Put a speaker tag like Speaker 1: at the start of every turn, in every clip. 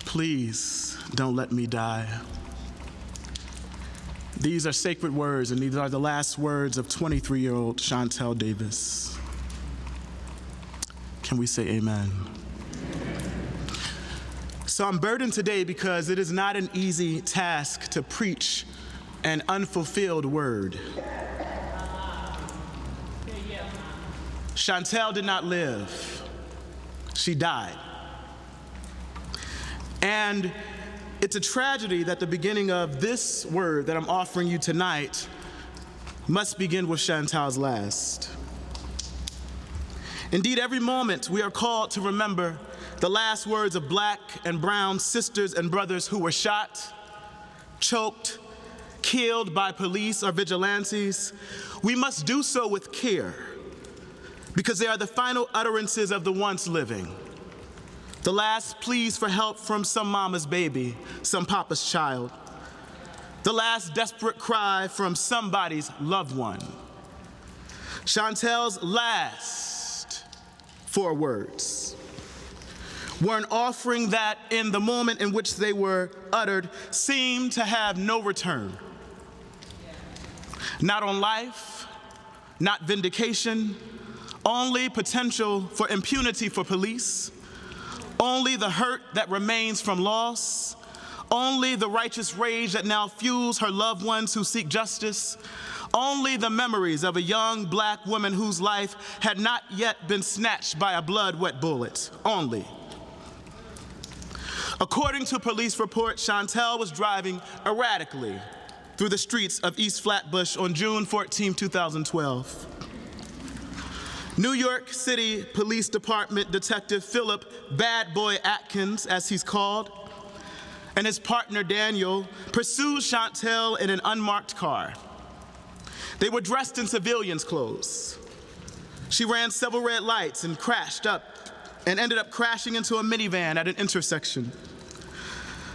Speaker 1: Please don't let me die. These are sacred words, and these are the last words of 23-year-old Shantel Davis. Can we say amen? So I'm burdened today because it is not an easy task to preach an unfulfilled word. Shantel did not live. She died. And it's a tragedy that the beginning of this word that I'm offering you tonight must begin with Shantel's last. Indeed, every moment we are called to remember the last words of Black and brown sisters and brothers who were shot, choked, killed by police or vigilantes. We must do so with care because they are the final utterances of the once living. The last pleas for help from some mama's baby, some papa's child. The last desperate cry from somebody's loved one. Shantel's last 4 words were an offering that, in the moment in which they were uttered, seemed to have no return. Not on life, not vindication, only potential for impunity for police, only the hurt that remains from loss, only the righteous rage that now fuels her loved ones who seek justice, only the memories of a young Black woman whose life had not yet been snatched by a blood-wet bullet, only. According to police reports, Shantel was driving erratically through the streets of East Flatbush on June 14, 2012. New York City Police Department Detective Philip Bad Boy Atkins, as he's called, and his partner Daniel pursued Shantel in an unmarked car. They were dressed in civilians' clothes. She ran several red lights and ended up crashing into a minivan at an intersection.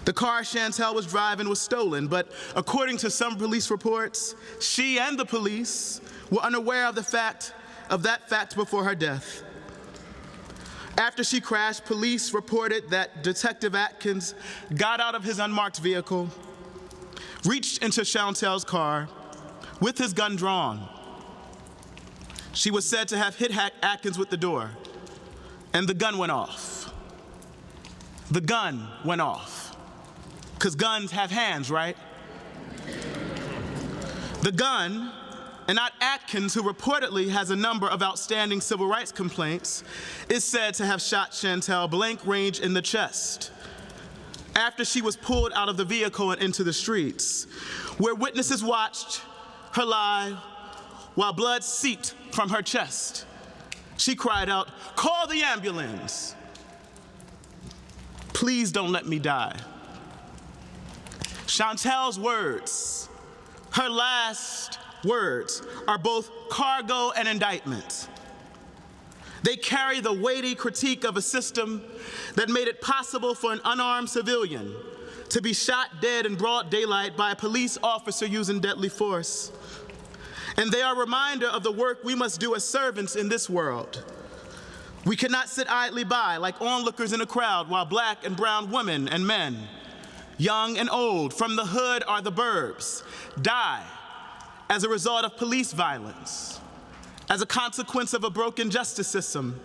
Speaker 1: The car Shantel was driving was stolen, but according to some police reports, she and the police were unaware of that fact before her death. After she crashed, police reported that Detective Atkins got out of his unmarked vehicle, reached into Shantel's car with his gun drawn. She was said to have hit Atkins with the door, and the gun went off. The gun went off, because guns have hands, right? The gun, and not Atkins, who reportedly has a number of outstanding civil rights complaints, is said to have shot Shantel blank range in the chest after she was pulled out of the vehicle and into the streets, where witnesses watched her lie while blood seeped from her chest. She cried out, "Call the ambulance. Please don't let me die." Shantel's words, her last words, are both cargo and indictment. They carry the weighty critique of a system that made it possible for an unarmed civilian to be shot dead in broad daylight by a police officer using deadly force. And they are a reminder of the work we must do as servants in this world. We cannot sit idly by like onlookers in a crowd while Black and brown women and men, young and old, from the hood or the burbs, die as a result of police violence, as a consequence of a broken justice system,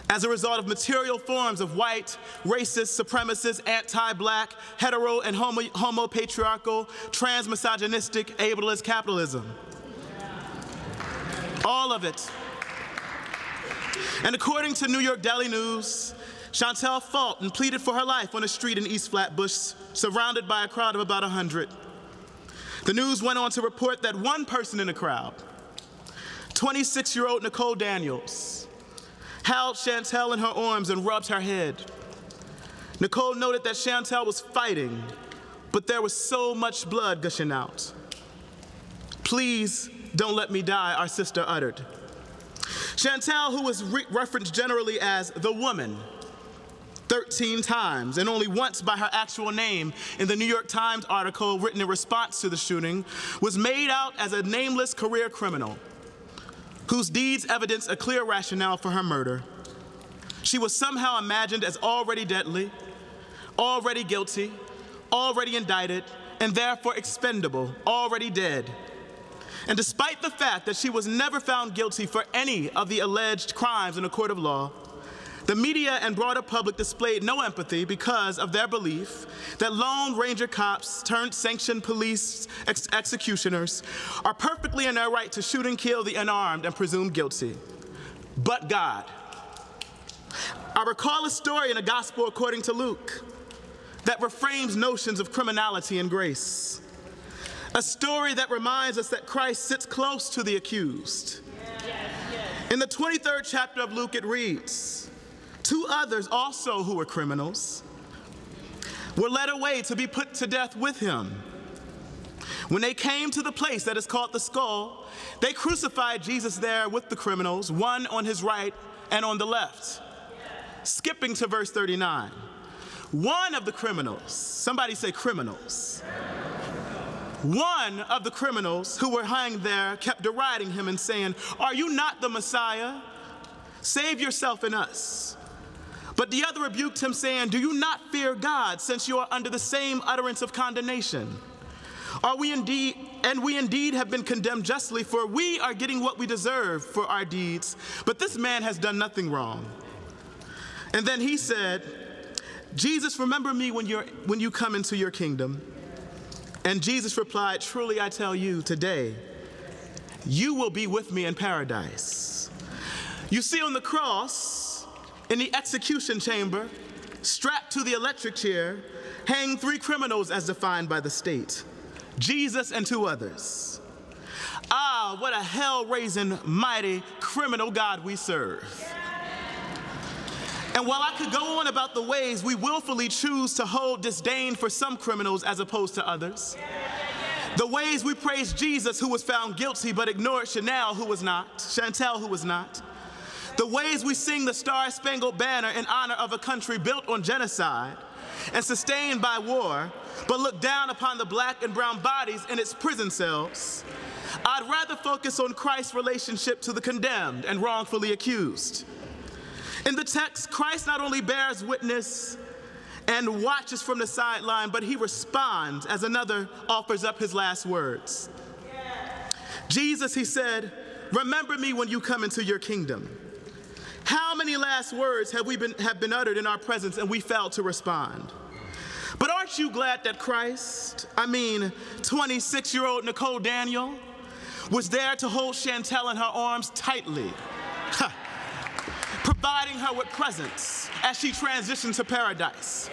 Speaker 1: as a result of material forms of white, racist, supremacist, anti-Black, hetero and homo-patriarchal, trans-misogynistic, ableist capitalism. All of it. And according to New York Daily News, Shantel fought and pleaded for her life on a street in East Flatbush, surrounded by a crowd of about 100. The news went on to report that one person in the crowd, 26-year-old Nicole Daniels, held Shantel in her arms and rubbed her head. Nicole noted that Shantel was fighting, but there was so much blood gushing out. "Please don't let me die," our sister uttered. Shantel, who was referenced generally as the woman 13 times and only once by her actual name in the New York Times article written in response to the shooting, was made out as a nameless career criminal whose deeds evidence a clear rationale for her murder. She was somehow imagined as already deadly, already guilty, already indicted, and therefore expendable, already dead. And despite the fact that she was never found guilty for any of the alleged crimes in a court of law, the media and broader public displayed no empathy because of their belief that Lone Ranger cops turned sanctioned police executioners are perfectly in their right to shoot and kill the unarmed and presumed guilty. But God. I recall a story in the Gospel according to Luke that reframes notions of criminality and grace. A story that reminds us that Christ sits close to the accused. In the 23rd chapter of Luke, it reads, 2 others also who were criminals were led away to be put to death with him. When they came to the place that is called the Skull, they crucified Jesus there with the criminals, one on his right and on the left. Skipping to verse 39. One of the criminals, somebody say criminals. One of the criminals who were hanged there kept deriding him and saying, "Are you not the Messiah? Save yourself and us." But the other rebuked him, saying, "Do you not fear God, since you are under the same utterance of condemnation? We indeed have been condemned justly, for we are getting what we deserve for our deeds, but this man has done nothing wrong." And then he said, "Jesus, remember me when you come into your kingdom." And Jesus replied, "Truly I tell you, today you will be with me in paradise." You see, on the cross, in the execution chamber, strapped to the electric chair, hang 3 criminals as defined by the state, Jesus and 2 others. Ah, what a hell-raising, mighty criminal God we serve. And while I could go on about the ways we willfully choose to hold disdain for some criminals as opposed to others, the ways we praise Jesus who was found guilty but ignored Chantel who was not, the ways we sing the Star-Spangled Banner in honor of a country built on genocide and sustained by war, but look down upon the black and brown bodies in its prison cells, I'd rather focus on Christ's relationship to the condemned and wrongfully accused. In the text, Christ not only bears witness and watches from the sideline, but he responds as another offers up his last words. Jesus, he said, "Remember me when you come into your kingdom." How many last words have been uttered in our presence and we failed to respond? But aren't you glad that Christ, 26-year-old Nicole Daniel, was there to hold Shantel in her arms tightly, providing her with presence as she transitioned to paradise?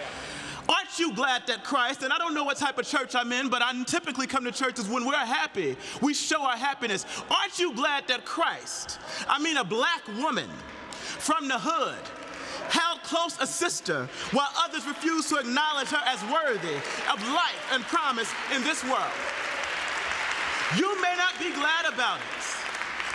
Speaker 1: Aren't you glad that Christ, and I don't know what type of church I'm in, but I typically come to churches when we're happy, we show our happiness. Aren't you glad that Christ, a black woman from the hood, held close a sister while others refused to acknowledge her as worthy of life and promise in this world? You may not be glad about it,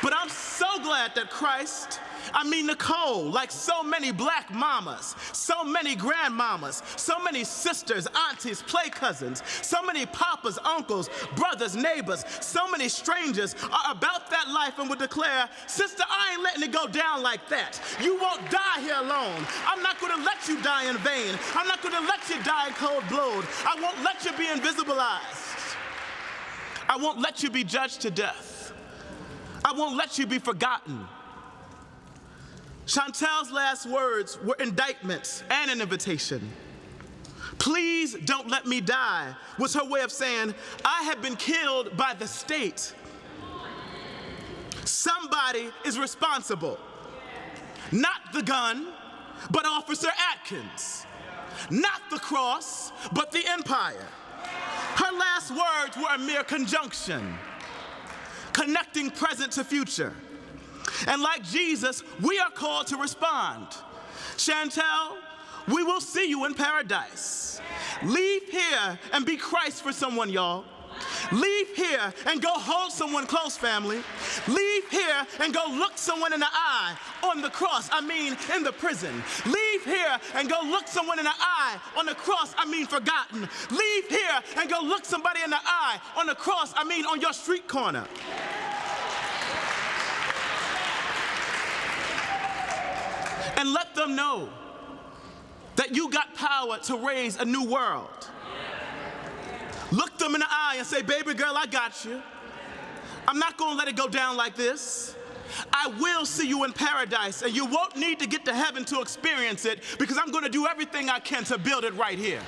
Speaker 1: but I'm so glad that Christ, Nicole, like so many black mamas, so many grandmamas, so many sisters, aunties, play cousins, so many papas, uncles, brothers, neighbors, so many strangers are about that life and would declare, "Sister, I ain't letting it go down like that. You won't die here alone. I'm not going to let you die in vain. I'm not going to let you die in cold blood. I won't let you be invisibilized. I won't let you be judged to death. I won't let you be forgotten." Chantel's last words were indictments and an invitation. "Please don't let me die" was her way of saying, I have been killed by the state. Somebody is responsible. Not the gun, but Officer Atkins. Not the cross, but the empire. Her last words were a mere conjunction, connecting present to future. And like Jesus, we are called to respond. Shantel, we will see you in paradise. Leave here and be Christ for someone, y'all. Leave here and go hold someone close, family. Leave here and go look someone in the eye on the cross, in the prison. Leave here and go look someone in the eye on the cross, forgotten. Leave here and go look somebody in the eye on the cross, on your street corner. And let them know that you got power to raise a new world. Look them in the eye and say, baby girl, I got you. I'm not gonna let it go down like this. I will see you in paradise, and you won't need to get to heaven to experience it, because I'm gonna do everything I can to build it right here.